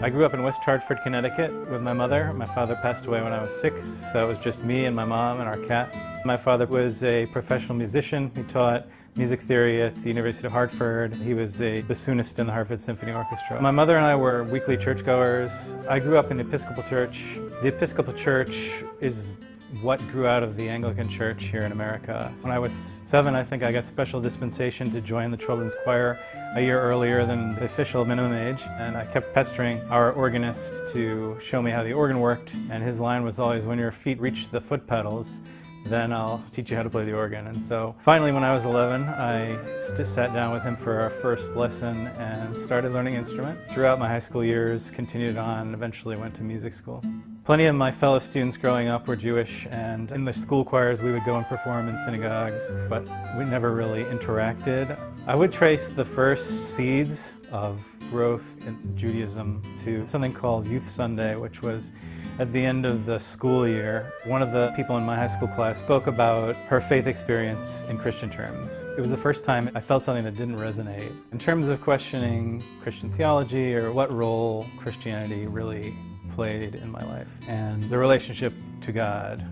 I grew up in West Hartford, Connecticut with my mother. My father passed away when I was 6, so it was just me and my mom and our cat. My father was a professional musician. He taught music theory at the University of Hartford. He was a bassoonist in the Hartford Symphony Orchestra. My mother and I were weekly churchgoers. I grew up in the Episcopal Church. The Episcopal Church is what grew out of the Anglican Church here in America. When I was 7, I think I got special dispensation to join the children's choir a year earlier than the official minimum age, and I kept pestering our organist to show me how the organ worked, and his line was always, when your feet reach the foot pedals, then I'll teach you how to play the organ. And so finally, when I was 11, I just sat down with him for our first lesson and started learning instrument. Throughout my high school years, continued on, and eventually went to music school. Plenty of my fellow students growing up were Jewish, and in the school choirs we would go and perform in synagogues, but we never really interacted. I would trace the first seeds of growth in Judaism to something called Youth Sunday, which was at the end of the school year. One of the people in my high school class spoke about her faith experience in Christian terms. It was the first time I felt something that didn't resonate. In terms of questioning Christian theology or what role Christianity really played in my life, and the relationship to God,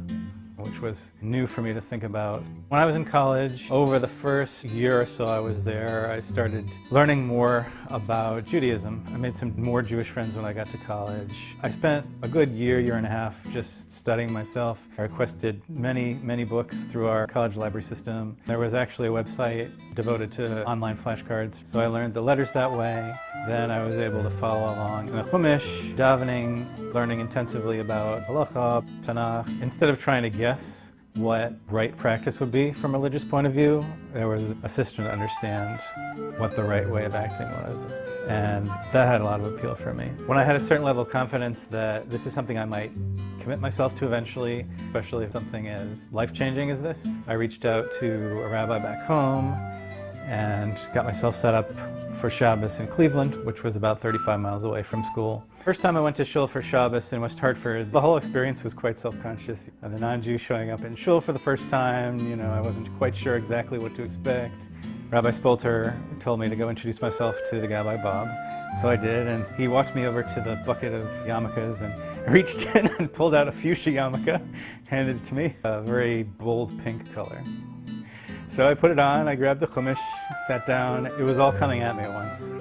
which was new for me to think about. When I was in college, over the first year or so I was there, I started learning more about Judaism. I made some more Jewish friends when I got to college. I spent a good year and a half just studying myself. I requested many books through our college library system. There was actually a website devoted to online flashcards, so I learned the letters that way. Then I was able to follow along in the Chumash, davening, learning intensively about halacha, Tanakh. Instead of trying to guess what right practice would be from a religious point of view, there was a system to understand what the right way of acting was. And that had a lot of appeal for me. When I had a certain level of confidence that this is something I might commit myself to eventually, especially if something as life-changing as this, I reached out to a rabbi back home and got myself set up for Shabbos in Cleveland, which was about 35 miles away from school. First time I went to shul for Shabbos in West Hartford, the whole experience was quite self-conscious. And the non-Jew showing up in shul for the first time, I wasn't quite sure exactly what to expect. Rabbi Spolter told me to go introduce myself to the Gabbai Bob. So I did, and he walked me over to the bucket of yarmulkes and reached in and pulled out a fuchsia yarmulke, handed it to me, a very bold pink color. So I put it on, I grabbed the Chumash, sat down. It was all coming at me at once.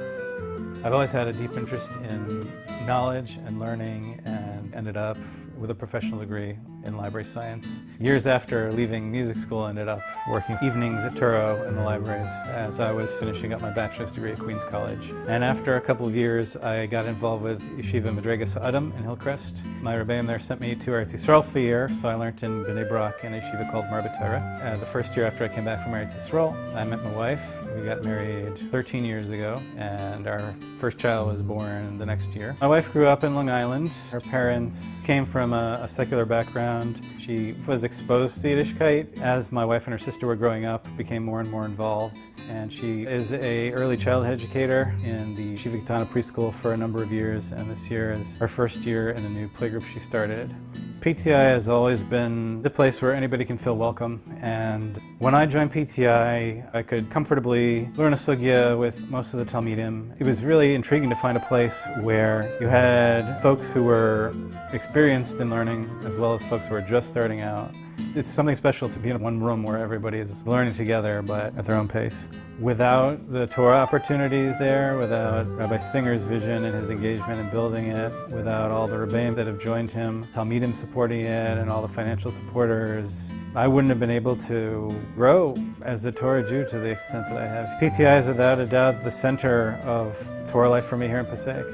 I've always had a deep interest in knowledge and learning, and ended up with a professional degree in library science. Years after leaving music school, I ended up working evenings at Torah in the libraries as I was finishing up my bachelor's degree at Queens College. And after a couple of years, I got involved with Yeshiva Madregas Adam in Hillcrest. My rebbeim there sent me to Eretz Yisrael for a year, so I learned in Bnei Brak in a yeshiva called Marbet Torah. The first year after I came back from Eretz Yisrael, I met my wife. We got married 13 years ago, and our first child was born the next year. My wife grew up in Long Island. Her parents came from a secular background. She was exposed to Yiddishkeit as my wife and her sister were growing up, became more and more involved. And she is an early childhood educator in the Yeshiva Ketana preschool for a number of years, and this year is her first year in a new playgroup she started. PTI has always been the place where anybody can feel welcome, and when I joined PTI, I could comfortably learn a sugya with most of the Talmidim. It was really intriguing to find a place where you had folks who were experienced in learning as well as folks who were just starting out. It's something special to be in one room where everybody is learning together, but at their own pace. Without the Torah opportunities there, without Rabbi Singer's vision and his engagement in building it, without all the rebbeim that have joined him, Talmidim supporting it, and all the financial supporters, I wouldn't have been able to grow as a Torah Jew to the extent that I have. PTI is without a doubt the center of Torah life for me here in Passaic.